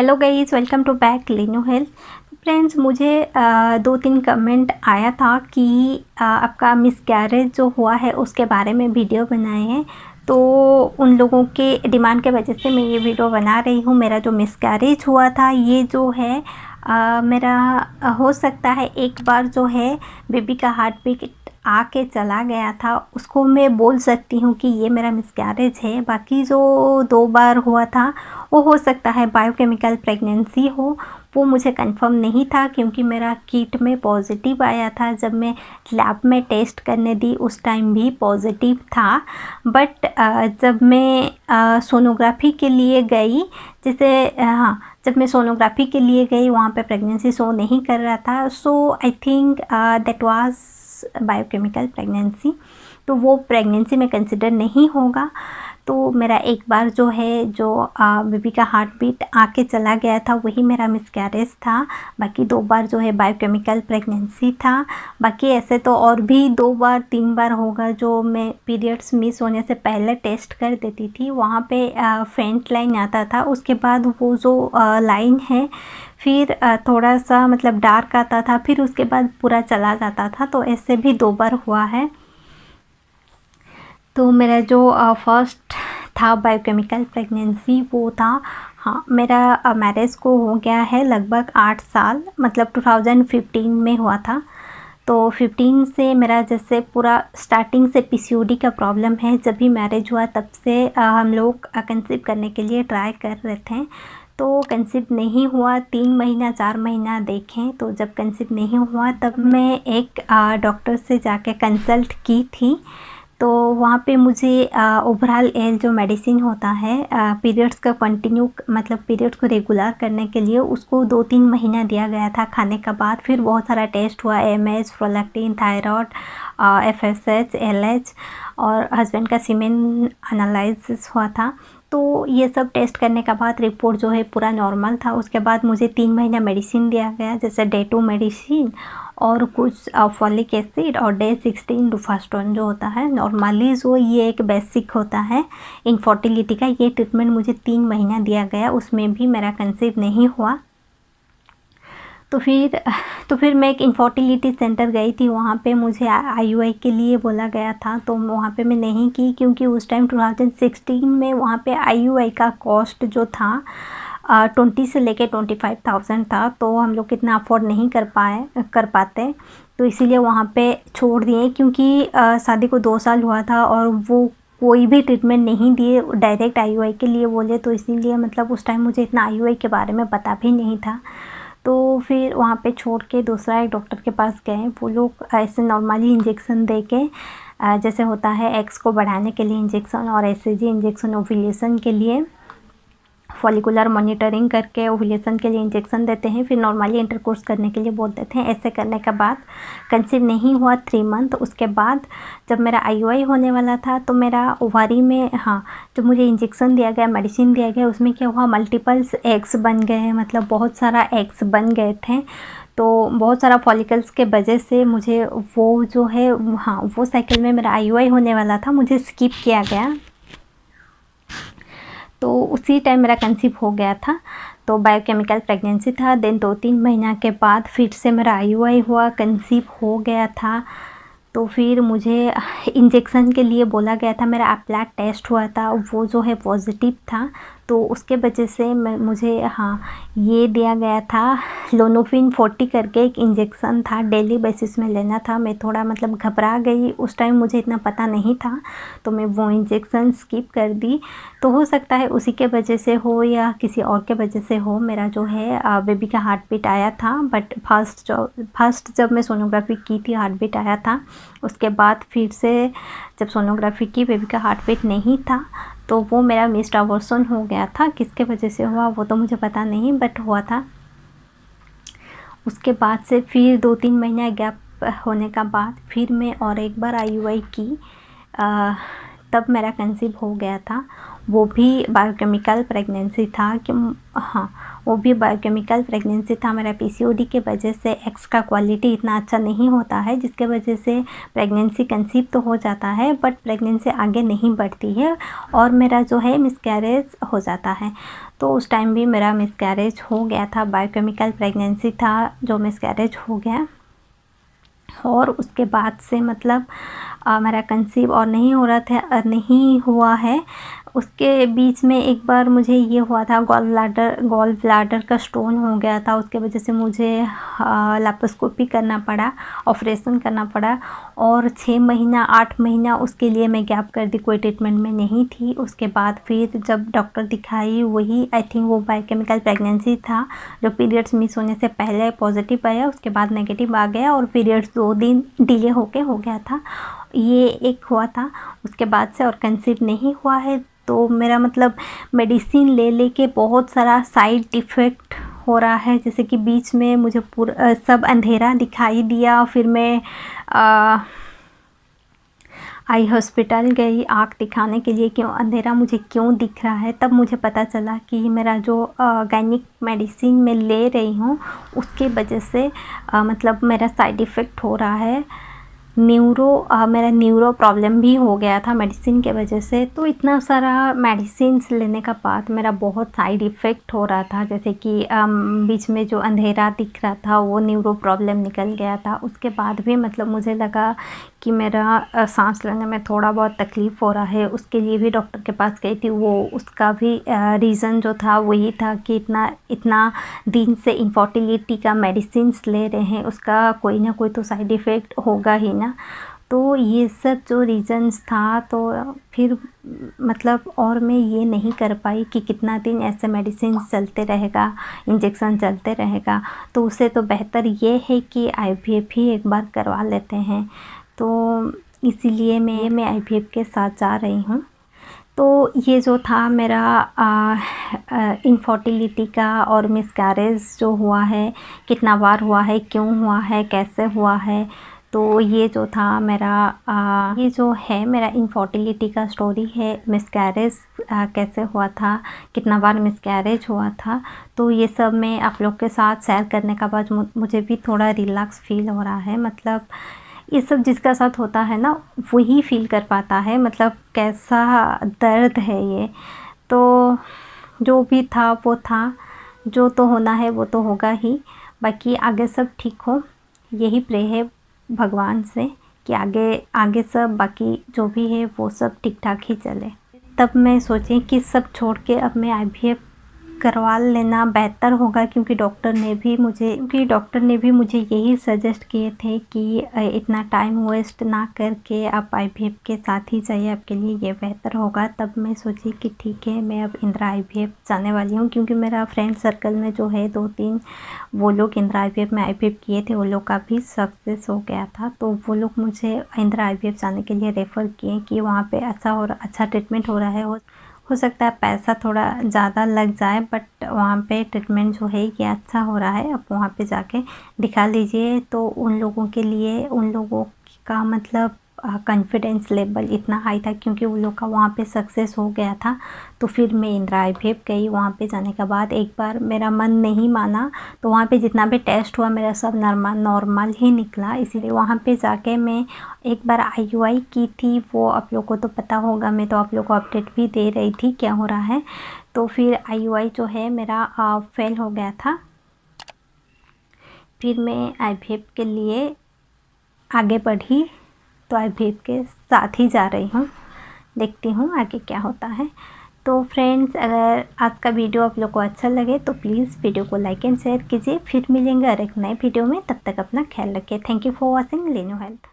Hello guys, welcome to back लीनो health. Friends, मुझे 2-3 comment आया था कि आपका मिसकैरेज जो हुआ है उसके बारे में वीडियो बनाए हैं। तो उन लोगों के डिमांड के वजह से मैं ये वीडियो बना रही हूँ। मेरा जो मिसकैरेज हुआ था ये जो है मेरा हो सकता है एक बार जो है बेबी का हार्ट बीट आके चला गया था, उसको मैं बोल सकती हूँ कि ये मेरा मिसकैरेज है। बाकी जो 2 बार हुआ था वो हो सकता है बायोकेमिकल प्रेगनेंसी हो, वो मुझे कंफर्म नहीं था क्योंकि मेरा किट में पॉजिटिव आया था। जब मैं लैब में टेस्ट करने दी उस टाइम भी पॉजिटिव था। बट जब मैं सोनोग्राफी के लिए गई, जब मैं सोनोग्राफी के लिए गई वहाँ पे प्रेगनेंसी शो नहीं कर रहा था। So I think that was biochemical pregnancy, तो वो प्रेगनेंसी में कंसिडर नहीं होगा। तो मेरा एक बार जो है बेबी का हार्ट बीट आके चला गया था वही मेरा मिसकैरेज था। बाकी 2 बार जो है बायोकेमिकल प्रेगनेंसी था। बाकी ऐसे तो और भी 2 बार 3 बार होगा जो मैं पीरियड्स मिस होने से पहले टेस्ट कर देती थी। वहाँ पे फेंट लाइन आता था, उसके बाद वो जो लाइन है फिर थोड़ा सा मतलब डार्क आता था, फिर उसके बाद पूरा चला जाता था। तो ऐसे भी 2 बार हुआ है। तो मेरा जो फर्स्ट था बायोकेमिकल प्रेगनेंसी वो था, मेरा मैरिज को हो गया है लगभग 8 साल, मतलब 2015 में हुआ था। तो 15 से मेरा जैसे पूरा स्टार्टिंग से पीसीओडी का प्रॉब्लम है। जब भी मैरिज हुआ तब से हम लोग कंसीव करने के लिए ट्राई कर रहे थे, तो कंसीव नहीं हुआ। 3 महीना 4 महीना देखें, तो जब कंसीव नहीं हुआ तब मैं एक डॉक्टर से जाके कंसल्ट की थी। तो वहाँ पे मुझे ओवरऑल एल जो मेडिसिन होता है पीरियड्स का कंटिन्यू, मतलब पीरियड्स को रेगुलर करने के लिए, उसको 2-3 महीना दिया गया था खाने का बाद। फिर बहुत सारा टेस्ट हुआ, MH, prolactin, thyroid, FSH, LH और हस्बैंड का सीमेन एनालिसिस हुआ था। तो ये सब टेस्ट करने के बाद रिपोर्ट जो है पूरा नॉर्मल था। उसके बाद मुझे 3 महीना मेडिसिन दिया गया, जैसे डे 2 मेडिसिन और कुछ फॉलिक एसिड और डे 16 डुफास्टोन जो होता है नॉर्मली, जो ये एक बेसिक होता है इनफर्टिलिटी का। ये ट्रीटमेंट मुझे 3 महीना दिया गया, उसमें भी मेरा कंसीव नहीं हुआ। तो फिर मैं एक इनफर्टिलिटी सेंटर गई थी। वहाँ पे मुझे आईयूआई के लिए बोला गया था, तो वहाँ पे मैं नहीं की क्योंकि उस टाइम 2016 में वहाँ पे आईयूआई का कॉस्ट जो था 20 से लेके 25,000 था। तो हम लोग कितना अफोर्ड नहीं कर पाते, तो इसीलिए वहाँ पे छोड़ दिए। क्योंकि शादी को 2 साल हुआ था और वो कोई भी ट्रीटमेंट नहीं दिए, डायरेक्ट आईयूआई के लिए बोले। तो इसीलिए मतलब उस टाइम मुझे इतना आईयूआई के बारे में पता भी नहीं था। तो फिर वहाँ पे छोड़ के दूसरा एक डॉक्टर के पास गए। वो लोग ऐसे नॉर्मली इंजेक्शन दे के, जैसे होता है एग्स को बढ़ाने के लिए इंजेक्शन और एससीजी इंजेक्शन ओव्यूलेशन के लिए, फॉलिकुलर मॉनिटरिंग करके ओव्यूलेशन के लिए इंजेक्शन देते हैं। फिर नॉर्मली इंटरकोर्स करने के लिए बोल देते हैं। ऐसे करने के बाद कंसीव नहीं हुआ 3 मंथ। उसके बाद जब मेरा आईयूआई होने वाला था तो मेरा ओवारी में जो मुझे इंजेक्शन दिया गया, मेडिसिन दिया गया, उसमें क्या हुआ, मल्टीपल्स एग्स बन गए, मतलब बहुत सारा एग्स बन गए थे। तो बहुत सारा फॉलिकल्स के वजह से मुझे वो जो है वो साइकिल में मेरा आईयूआई होने वाला था, मुझे स्किप किया गया। तो उसी टाइम मेरा कंसीव हो गया था। तो बायोकेमिकल प्रेगनेंसी था। देन 2-3 महीना के बाद फिर से मेरा आईयूआई हुआ, कंसीव हो गया था। तो फिर मुझे इंजेक्शन के लिए बोला गया था। मेरा एप्लैक टेस्ट हुआ था, वो जो है पॉजिटिव था। तो उसके वजह से मुझे ये दिया गया था, लोनोफिन 40 करके एक इंजेक्शन था, डेली बेसिस में लेना था। मैं थोड़ा मतलब घबरा गई उस टाइम, मुझे इतना पता नहीं था, तो मैं वो इंजेक्शन स्किप कर दी। तो हो सकता है उसी के वजह से हो या किसी और के वजह से हो, मेरा जो है बेबी का हार्ट बीट आया था। बट फर्स्ट जब मैं सोनोग्राफी की थी हार्ट बीट आया था। उसके बाद फिर से जब सोनोग्राफी की बेबी का हार्ट बीट नहीं था, तो वो मेरा मिस्ड अबॉर्शन हो गया था। किसके वजह से हुआ वो तो मुझे पता नहीं, बट हुआ था। उसके बाद से फिर 2-3 महीना गैप होने का बाद फिर मैं और एक बार आईयूआई की, तब मेरा कंसीव हो गया था। वो भी बायोकेमिकल प्रेगनेंसी था कि वो भी बायोकेमिकल प्रेगनेंसी था। मेरा पीसीओडी के वजह से एग्स का क्वालिटी इतना अच्छा नहीं होता है, जिसके वजह से प्रेगनेंसी कंसीव तो हो जाता है बट प्रेगनेंसी आगे नहीं बढ़ती है और मेरा जो है मिसकैरेज हो जाता है। तो उस टाइम भी मेरा मिसकैरेज हो गया था, बायोकेमिकल प्रेगनेंसी था जो मिसकैरेज हो गया। और उसके बाद से मतलब मेरा कंसीव और नहीं हो रहा था, नहीं हुआ है। उसके बीच में एक बार मुझे ये हुआ था, गॉल ब्लैडर का स्टोन हो गया था। उसके वजह से मुझे लैप्रोस्कोपी करना पड़ा, ऑपरेशन करना पड़ा और 6 महीना 8 महीना उसके लिए मैं गैप कर दी, कोई ट्रीटमेंट में नहीं थी। उसके बाद फिर जब डॉक्टर दिखाई, वही आई थिंक वो बायोकेमिकल प्रेगनेंसी था जो पीरियड्स मिस होने से पहले पॉजिटिव आया, उसके बाद नेगेटिव आ गया और पीरियड्स 2 दिन डिले होके हो गया था। ये एक हुआ था, उसके बाद से और कंसीव नहीं हुआ है। तो मेरा मतलब मेडिसिन ले लेके बहुत सारा साइड इफ़ेक्ट हो रहा है, जैसे कि बीच में मुझे पूरा सब अंधेरा दिखाई दिया। फिर मैं आई हॉस्पिटल गई आँख दिखाने के लिए, क्यों अंधेरा मुझे क्यों दिख रहा है। तब मुझे पता चला कि मेरा जो गायनिक मेडिसिन मैं ले रही हूँ उसके वजह से मतलब मेरा साइड इफ़ेक्ट हो रहा है। मेरा न्यूरो प्रॉब्लम भी हो गया था मेडिसिन के वजह से। तो इतना सारा मेडिसिन्स लेने का बाद मेरा बहुत साइड इफ़ेक्ट हो रहा था, जैसे कि बीच में जो अंधेरा दिख रहा था वो न्यूरो प्रॉब्लम निकल गया था। उसके बाद भी मतलब मुझे लगा कि मेरा सांस लेने में थोड़ा बहुत तकलीफ़ हो रहा है। उसके लिए भी डॉक्टर के पास गई थी, वो उसका भी रीज़न जो था वही था कि इतना दिन से इनफर्टिलिटी का मेडिसिन्स ले रहे हैं, उसका कोई ना कोई तो साइड इफ़ेक्ट होगा ही ना। तो ये सब जो रीज़न्स था, तो फिर मतलब और मैं ये नहीं कर पाई कि कितना दिन ऐसे मेडिसिन चलते रहेगा, इंजेक्शन चलते रहेगा। तो उससे तो बेहतर ये है कि आईवीएफ ही एक बार करवा लेते हैं। तो इसीलिए मैं आईवीएफ के साथ जा रही हूँ। तो ये जो था मेरा इनफर्टिलिटी का और मिसकैरेज जो हुआ है, कितना बार हुआ है, क्यों हुआ है, कैसे हुआ है। तो ये जो था मेरा ये जो है मेरा इनफर्टिलिटी का स्टोरी है। मिसकैरेज कैसे हुआ था, कितना बार मिसकैरेज हुआ था, तो ये सब मैं आप लोग के साथ शेयर करने का बाद मुझे भी थोड़ा रिलैक्स फील हो रहा है। मतलब ये सब जिसका साथ होता है ना वही फील कर पाता है, मतलब कैसा दर्द है ये। तो जो भी था वो था, जो तो होना है वो तो होगा ही। बाकी आगे सब ठीक हो, यही प्रे है भगवान से कि आगे सब बाकी जो भी है वो सब ठीक ठाक ही चले। तब मैं सोची कि सब छोड़ के अब मैं आईवीएफ करवा लेना बेहतर होगा, क्योंकि डॉक्टर ने भी मुझे यही सजेस्ट किए थे कि इतना टाइम वेस्ट ना करके आप आईवीएफ के साथ ही जाइए, आपके लिए ये बेहतर होगा। तब मैं सोची कि ठीक है, मैं अब इंदिरा आईवीएफ जाने वाली हूँ, क्योंकि मेरा फ्रेंड सर्कल में जो है 2-3 वो लोग इंदिरा आईवीएफ में आईवीएफ किए थे, वो लोग का भी सक्सेस हो गया था। तो वो लोग मुझे इंदिरा आईवीएफ जाने के लिए रेफ़र किए कि वहाँ पे अच्छा ट्रीटमेंट हो रहा है। हो सकता है पैसा थोड़ा ज़्यादा लग जाए बट वहाँ पे ट्रीटमेंट जो है ये अच्छा हो रहा है। आप वहाँ पे जाके दिखा लीजिए। तो उन लोगों का मतलब कॉन्फिडेंस लेवल इतना हाई था, क्योंकि उन लोग का वहाँ पे सक्सेस हो गया था। तो फिर मैं इंदिरा आईवीएफ गई। वहाँ पे जाने के बाद एक बार मेरा मन नहीं माना, तो वहाँ पे जितना भी टेस्ट हुआ मेरा सब नॉर्मल ही निकला। इसीलिए वहाँ पे जाके मैं एक बार IUI की थी, वो आप लोग को तो पता होगा, मैं तो आप लोग को अपडेट भी दे रही थी क्या हो रहा है। तो फिर IUI जो है मेरा फेल हो गया था। फिर मैं आईवीएफ के लिए आगे बढ़ी, तो आईवीएफ के साथ ही जा रही हूँ। देखती हूँ आगे क्या होता है। तो फ्रेंड्स, अगर आज का वीडियो आप लोग को अच्छा लगे तो प्लीज़ वीडियो को लाइक एंड शेयर कीजिए। फिर मिलेंगे और एक नए वीडियो में, तब तक अपना ख्याल रखिए। थैंक यू फॉर वॉचिंग लेनो हेल्थ।